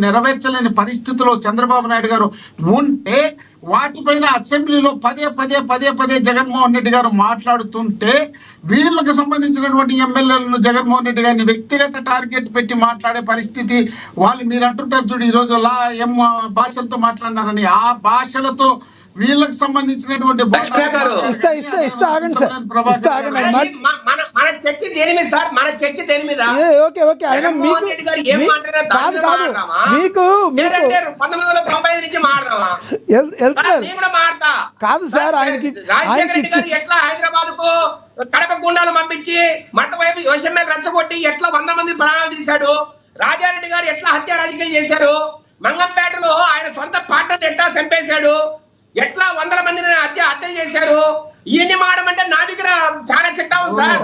నెరవేర్చలేని పరిస్థితిలో చంద్రబాబు నాయుడు గారు ఉంటే వాటిపైన అసెంబ్లీలో పదే జగన్మోహన్ రెడ్డి గారు మాట్లాడుతుంటే వీళ్ళకు సంబంధించినటువంటి ఎమ్మెల్యేలను జగన్మోహన్ రెడ్డి గారిని వ్యక్తిగత టార్గెట్ పెట్టి మాట్లాడే పరిస్థితి వాళ్ళు మీరు అంటుంటారు చూడు ఈ రోజు భాషలతో మాట్లాడినారని ఆ భాషలతో వీళ్ళకి సంబంధించినటువంటి మన చర్చ దేని మీద సార్ మన చర్చ దేని మీద మీకు 1995 నుంచి మాట్లాడతా కాదు సార్ ఆయనకి ఎట్లా హైదరాబాద్ కు కడప గుండాలు పంపించి మత వైపు యోషమ్మని రెచ్చగొట్టి ఎట్లా 100 మంది ప్రాణాలు తీశాడు. రాజారెడ్డి గారు ఎట్లా హత్య రాజకీయం చేశారు. మంగంపేటలో ఆయన సొంత పార్టీని ఎట్లా చంపేశాడు. ఎట్లా 100 మందిని హత్య చేశారు. ఇవన్నీ మాడమంటే నా దగ్గర చాలా చిట్టా ఉంది సార్.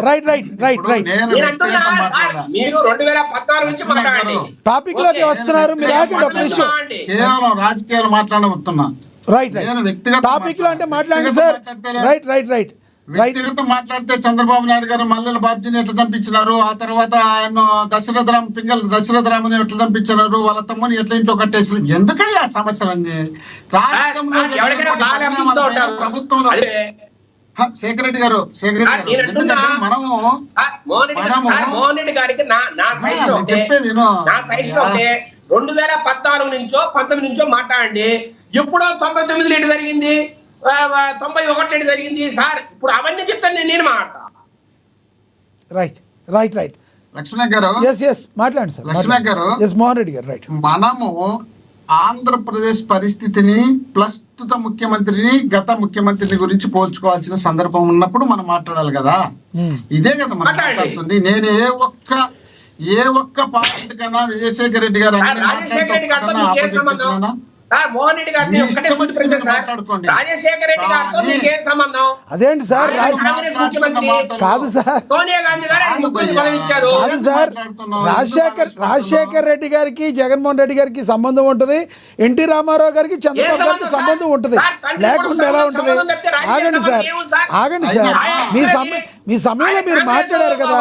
నేను అంటున్నా సార్ మీరు 2014 నుంచి మాట్లాడండి. టాపిక్ లోకి వస్తున్నారు మీరు కేవలం రాజకీయాలు మాట్లాడబోతున్నా. టాపిక్ లో అంటే మాట్లాడండి సార్. రైట్ వ్యక్తిగత మాట్లాడితే చంద్రబాబు నాయుడు గారు మల్లెల బాబ్జీని ఎట్లా చంపించినారు, ఆ తర్వాత ఆయన దశరథరామని ఎట్లా చంపించినారు, వాళ్ళ తమ్ముని ఎట్లా ఇంట్లో కట్టేసి ఎందుకయ్యా సమస్యలన్నీ ప్రభుత్వంలో. శేఖర్ రెడ్డి గారు మనము మోహన్ రెడ్డి గారికి చెప్పేది 2014 నుంచో 19 నుంచో మాట్లాడండి. ఎప్పుడో 99 లీటర్ జరిగింది, 91 లీటర్ జరిగింది సార్. ఇప్పుడు అవన్నీ చెప్పాను నేను మాట్లాడతా. రైట్ లక్ష్మణ గారు మాట్లాడండి సార్. లక్ష్మణ గారు మోహన్ రెడ్డి గారు రైట్. మనము ఆంధ్రప్రదేశ్ పరిస్థితిని ప్రస్తుత ముఖ్యమంత్రిని గత ముఖ్యమంత్రిని గురించి పోల్చుకోవాల్సిన సందర్భం ఉన్నప్పుడు మనం మాట్లాడాలి కదా. ఇదే కదా మనం మాట్లాడుతుంది. నేను ఏ ఒక్క పార్టీ కన్నా విజయశేఖర్ రెడ్డి గారు మోహన్ రెడ్డి గారిని ఒకటే ప్రశ్న సార్. రాజశేఖర రెడ్డి గారితో మీకేం సంబంధం? అదేంటి సార్ కాదు సార్ సోనియా గాంధీ గారు పదవి ఇచ్చారు. కాదు సార్ రాజశేఖర్ రెడ్డి గారికి జగన్మోహన్ రెడ్డి గారికి సంబంధం ఉంటుంది. ఎన్టీ రామారావు గారికి చంద్రబాబు గారికి సంబంధం ఉంటుంది. లేకుండా ఎలా ఉంటుంది? ఆగండి సార్ మీ సమయంలో మీరు మాట్లాడారు కదా.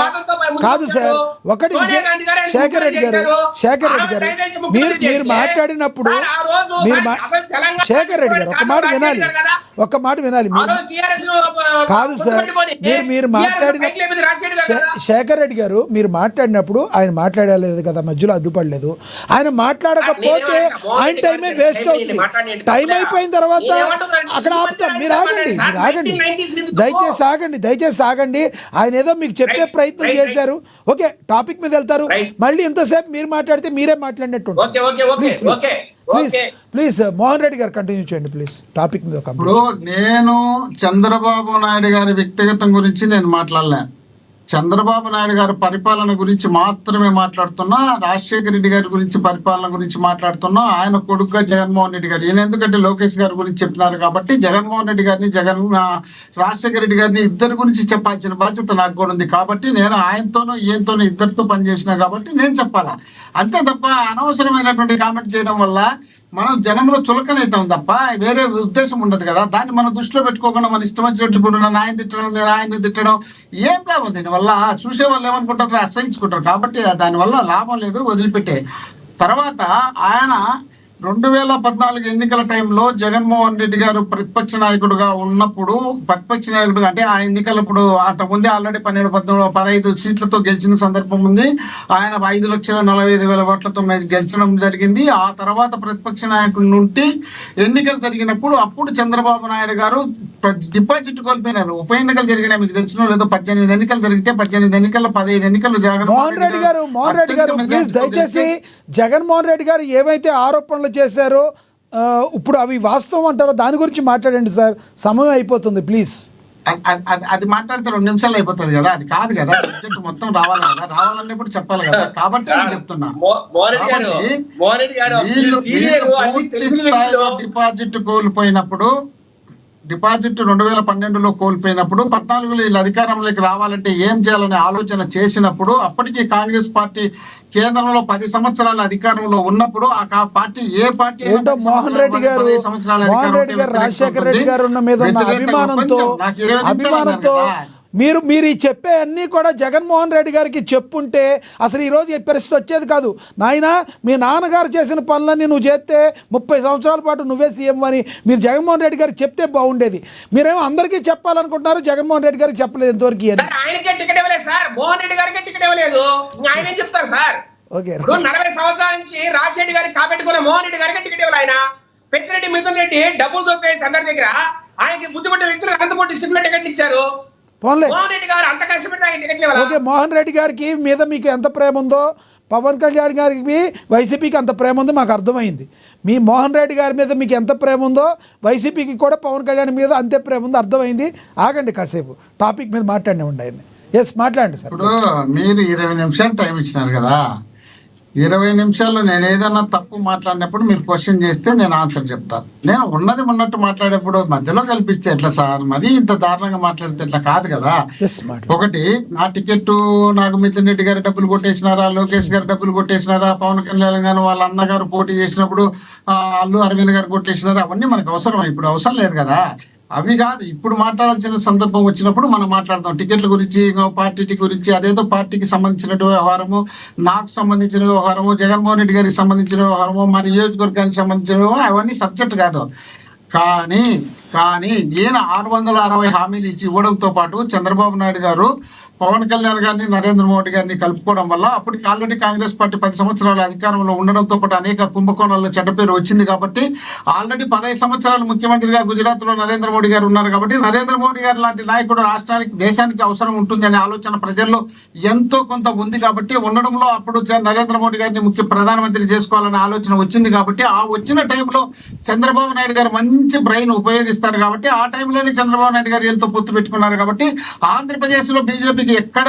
కాదు సార్ ఒకటి శేఖర్ రెడ్డి గారు మీరు మాట్లాడినప్పుడు శేఖర్ రెడ్డి గారు ఒక్క మాట వినాలి కాదు సార్ మీరు మాట్లాడిన శేఖర్ రెడ్డి గారు మీరు మాట్లాడినప్పుడు ఆయన మాట్లాడలేదు కదా, మధ్యలో అడ్డుపడలేదు. ఆయన మాట్లాడకపోతే ఆయన టైమే వేస్ట్ అవుతుంది. టైం అయిపోయిన తర్వాత అక్కడ ఆపుతాం. మీరు ఆగండి దయచేసి ఆగండి. ఆయన ఏదో మీకు చెప్పే ప్రయత్నం చేశారు. ఓకే టాపిక్ మీద వెళ్తారు. మళ్ళీ ఎంతసేపు మీరు మాట్లాడితే మీరే మాట్లాడినట్టు. ప్లీజ్ మోహన్ రెడ్డి గారు కంటిన్యూ చేయండి ప్లీజ్ టాపిక్ మీద. ఇప్పుడు నేను చంద్రబాబు నాయుడు గారి వ్యక్తిగతం గురించి నేను మాట్లాడలే. చంద్రబాబు నాయుడు గారి పరిపాలన గురించి మాత్రమే మాట్లాడుతున్నా. రాజశేఖర రెడ్డి గారి గురించి పరిపాలన గురించి మాట్లాడుతున్నా. ఆయన కొడుకుగా జగన్మోహన్ రెడ్డి గారు ఈయన ఎందుకంటే లోకేష్ గారి గురించి చెప్పినారు కాబట్టి జగన్మోహన్ రెడ్డి గారిని రాజశేఖర రెడ్డి గారిని ఇద్దరి గురించి చెప్పాల్సిన బాధ్యత నాకు కూడా ఉంది. కాబట్టి నేను ఆయనతోనూ ఈయనతోనూ ఇద్దరితో పనిచేసినా కాబట్టి నేను చెప్పాలా. అంతే తప్ప అనవసరమైనటువంటి కామెంట్ చేయడం వల్ల మనం జనంలో చులకనైతాం తప్ప వేరే ఉద్దేశం ఉండదు కదా. దాన్ని మనం దృష్టిలో పెట్టుకోకుండా మన ఇష్టం వచ్చినట్టు ఇప్పుడు నన్ను ఆయన తిట్టడం నేను ఆయన్ని తిట్టడం ఏం లాభం? దీనివల్ల చూసే వాళ్ళు ఏమనుకుంటారు, అసహించుకుంటారు. కాబట్టి దానివల్ల లాభం లేదు, వదిలిపెట్టే. తర్వాత ఆయన 2014 ఎన్నికల టైంలో జగన్మోహన్ రెడ్డి గారు ప్రతిపక్ష నాయకుడుగా ఉన్నప్పుడు అంటే ఆ ఎన్నికలప్పుడు అంతకుముందే ఆల్రెడీ 15 సీట్లతో గెలిచిన సందర్భం ఉంది. ఆయన 5,45,000 ఓట్లతో గెలిచడం జరిగింది. ఆ తర్వాత ప్రతిపక్ష నాయకుడి నుండి ఎన్నికలు జరిగినప్పుడు అప్పుడు చంద్రబాబు నాయుడు గారు డిపాజిట్ కోల్పోయినారు. ఉప ఎన్నికలు జరిగినాయి మీకు తెలిసిన లేదో. 18 ఎన్నికలు జరిగితే 18 ఎన్నికల్లో 15 ఎన్నికలు జగన్మోహన్ రెడ్డి గారు ప్లీజ్ దయచేసి జగన్మోహన్ రెడ్డి గారు ఏవైతే ఆరోపణలు చేశారో ఇప్పుడు అవి వాస్తవం అంటారో దాని గురించి మాట్లాడండి సార్. సమయం అయిపోతుంది ప్లీజ్. అది మాట్లాడితే 2 నిమిషాలు అయిపోతుంది కదా. అది కాదు కదా, సబ్జెక్ట్ మొత్తం రావాలి కదా. రావాలన్నప్పుడు చెప్పాలి కదా. కాబట్టి నేను చెప్తున్నా డిపాజిట్ కోల్పోయినప్పుడు 2012లో కోల్పోయినప్పుడు 14లో వీళ్ళు అధికారంలోకి రావాలంటే ఏం చేయాలనే ఆలోచన చేసినప్పుడు అప్పటికి కాంగ్రెస్ పార్టీ కేంద్రంలో 10 సంవత్సరాల అధికారంలో ఉన్నప్పుడు ఆ పార్టీ ఏ పార్టీ మోహన్ రెడ్డి గారు రాజశేఖర రెడ్డి గారు ఉన్న మీద ఉన్న అభిమానంతో మీరు ఈ చెప్పే అన్నీ కూడా జగన్మోహన్ రెడ్డి గారికి చెప్పుంటే అసలు ఈరోజు ఈ పరిస్థితి వచ్చేది కాదు. నాయనా మీ నాన్నగారు చేసిన పనులన్నీ నువ్వు చేస్తే 30 సంవత్సరాల పాటు నువ్వే సీఎం అని మీరు జగన్మోహన్ రెడ్డి గారికి చెప్తే బాగుండేది. మీరేమో అందరికీ చెప్పాలనుకుంటున్నారు, జగన్మోహన్ రెడ్డి గారికి చెప్పలేదు ఎంతవరకు అని. ఆయనకే టికెట్ ఇవ్వలేదు సార్, మోహన్ రెడ్డి గారికి టికెట్ ఇవ్వలేదు, ఆయన ఏం చెప్తారు సార్? ఓకే, ఇప్పుడు 40 సంవత్సరాల నుంచి రాజశేఖర్ గారికి కాబెట్టుకున్న మోహన్ రెడ్డి గారికి టికెట్ ఇవ్వాలి. ఆయన పెద్దిరెడ్డి మిథున్ రెడ్డి డబ్బులు దొప్పేసి అందరి దగ్గర ఆయనకి బుద్ధిపట్టిన వ్యక్తులు అనంతపూర్ డిస్ట్రిక్ట్ లో టికెట్లు ఇచ్చారు. మోహన్ రెడ్డి గారు అంత కష్టపడితే ఆయన టికెట్లు ఇవ్వాలి. ఓకే, మోహన్ రెడ్డి గారికి మీద మీకు ఎంత ప్రేమ ఉందో పవన్ కళ్యాణ్ గారికి వైసీపీకి అంత ప్రేమ ఉందో మాకు అర్థమైంది. మీ మోహన్ రెడ్డి గారి మీద మీకు ఎంత ప్రేమ ఉందో వైసీపీకి కూడా పవన్ కళ్యాణ్ మీద అంతే ప్రేమ ఉందో అర్థమైంది. ఆగండి కాసేపు, టాపిక్ మీద మాట్లాడినివ్వండి ఆయన. ఎస్, మాట్లాడండి సార్. ఇప్పుడు మీరు 20 నిమిషాలు టైం ఇచ్చినారు కదా, 20 నిమిషాల్లో నేను ఏదన్నా తప్పు మాట్లాడినప్పుడు మీరు క్వశ్చన్ చేస్తే నేను ఆన్సర్ చెప్తాను. నేను ఉన్నట్టు మాట్లాడేప్పుడు మధ్యలో కల్పిస్తే ఎట్లా సార్? మరీ ఇంత దారుణంగా మాట్లాడితే ఎట్లా? కాదు కదా. ఒకటి, నా టికెట్ నాకు మిథున్ రెడ్డి గారు డబ్బులు కొట్టేసినారా, లోకేష్ గారు డబ్బులు కొట్టేసినారా, పవన్ కళ్యాణ్ గారు వాళ్ళ అన్నగారు పోటీ చేసినప్పుడు అల్లు అరవింద్ గారు కొట్టేసినారా? అవన్నీ మనకు అవసరం, ఇప్పుడు అవసరం లేదు కదా. అవి కాదు, ఇప్పుడు మాట్లాడాల్సిన సందర్భం వచ్చినప్పుడు మనం మాట్లాడతాం. టికెట్ల గురించి, పార్టీ గురించి, అదేదో పార్టీకి సంబంధించిన వ్యవహారము, నాకు సంబంధించిన వ్యవహారము, జగన్మోహన్ రెడ్డి గారికి సంబంధించిన వ్యవహారము, మన నియోజకవర్గానికి సంబంధించిన అవన్నీ సబ్జెక్ట్ కాదు. కానీ ఈయన 660 హామీలు ఇచ్చి ఇవ్వడంతో పాటు చంద్రబాబు నాయుడు గారు పవన్ కళ్యాణ్ గారిని, నరేంద్ర మోడీ గారిని కలుపుకోవడం వల్ల అప్పటికి ఆల్రెడీ కాంగ్రెస్ పార్టీ 10 సంవత్సరాల అధికారంలో ఉండడంతో పాటు అనేక కుంభకోణాల్లో చెడ్డ పేరు వచ్చింది. కాబట్టి ఆల్రెడీ 15 సంవత్సరాలు ముఖ్యమంత్రిగా గుజరాత్ లో నరేంద్ర మోడీ గారు ఉన్నారు. కాబట్టి నరేంద్ర మోడీ గారు లాంటి నాయకుడు రాష్ట్రానికి, దేశానికి అవసరం ఉంటుంది అనే ఆలోచన ప్రజల్లో ఎంతో కొంత ఉంది. కాబట్టి ఉండడంలో అప్పుడు నరేంద్ర మోడీ గారిని ముఖ్య ప్రధానమంత్రి చేసుకోవాలనే ఆలోచన వచ్చింది. కాబట్టి ఆ వచ్చిన టైంలో చంద్రబాబు నాయుడు గారు మంచి బ్రెయిన్ ఉపయోగిస్తారు. కాబట్టి ఆ టైంలోనే చంద్రబాబు నాయుడు గారు వీళ్ళతో పొత్తు పెట్టుకున్నారు. కాబట్టి ఆంధ్రప్రదేశ్ లో బీజేపీకి ఎక్కడ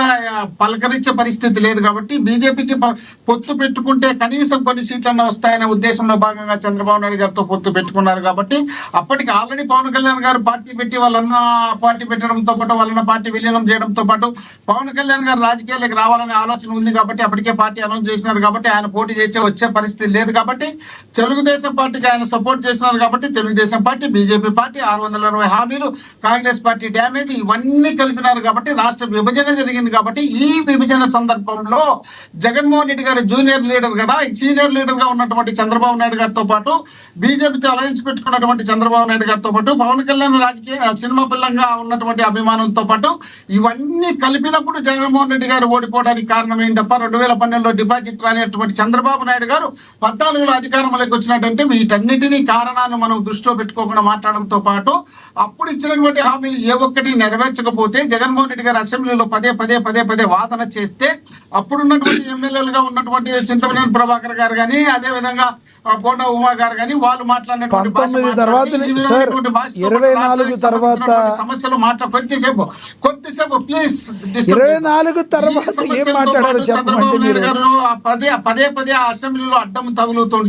పలకరించే పరిస్థితి లేదు. కాబట్టి బీజేపీకి పొత్తు పెట్టుకుంటే కనీసం కొన్ని సీట్లన్నా వస్తాయనే ఉద్దేశంలో భాగంగా చంద్రబాబు నాయుడు గారితో పొత్తు పెట్టుకున్నారు. కాబట్టి అప్పటికి ఆల్రెడీ పవన్ కళ్యాణ్ గారు పార్టీ పెట్టి వాళ్ళన్న పార్టీ పెట్టడంతో పాటు, వాళ్ళన్న పార్టీ విలీనం చేయడంతో పాటు పవన్ కళ్యాణ్ గారు రాజకీయాలకు రావాలనే ఆలోచన ఉంది. కాబట్టి అప్పటికే పార్టీ అనౌన్స్ చేసినారు. కాబట్టి ఆయన పోటీ చేసే వచ్చే పరిస్థితి లేదు. కాబట్టి తెలుగుదేశం పార్టీకి ఆయన సపోర్ట్ చేసినారు. కాబట్టి తెలుగుదేశం పార్టీ, బీజేపీ పార్టీ, 660 హామీలు, కాంగ్రెస్ పార్టీ డ్యామేజ్, ఇవన్నీ కలిపినారు. కాబట్టి రాష్ట్ర విభజన జరిగింది. కాబట్టి ఈ విభజన సందర్భంలో జగన్మోహన్ రెడ్డి గారు జూనియర్ లీడర్ కదా, సీనియర్ లీడర్ గా ఉన్నటువంటి చంద్రబాబు నాయుడు గారితో పాటు, బీజేపీతో అలయన్స్ పెట్టుకున్నటువంటి చంద్రబాబు నాయుడు గారితో పాటు, పవన్ కళ్యాణ్ రాజకీయ సినిమా పిల్లంగా ఉన్నటువంటి అభిమానులతో పాటు ఇవన్నీ కలిపినప్పుడు జగన్మోహన్ రెడ్డి గారు ఓడిపోవడానికి కారణమైంది తప్ప 2012లో డిపాజిట్ రానిటువంటి చంద్రబాబు నాయుడు గారు 14లో అధికారంలోకి వచ్చినట్టంటే వీటన్నిటినీ కారణాలను మనం దృష్టిలో పెట్టుకోకుండా మాట్లాడడంతో పాటు అప్పుడు ఇచ్చినటువంటి హామీలు ఏ ఒక్కటి నెరవేర్చకపోతే జగన్మోహన్ రెడ్డి గారు అసెంబ్లీలో పదే వాదన చేస్తే అప్పుడున్నటువంటి ఎమ్మెల్యేలుగా ఉన్నటువంటి చింతమనేని ప్రభాకర్ గారు కానీ, అదే విధంగా బోండా ఉమా గారు కానీ వాళ్ళు మాట్లాడినటువంటి 19 తర్వాత 24 తర్వాత సమస్యలు కొద్దిసేపు ప్లీజ్ 24 తర్వాత ఏం మాట్లాడారు చెప్పండి. పదే అసెంబ్లీలో అడ్డం తగులుతుంది.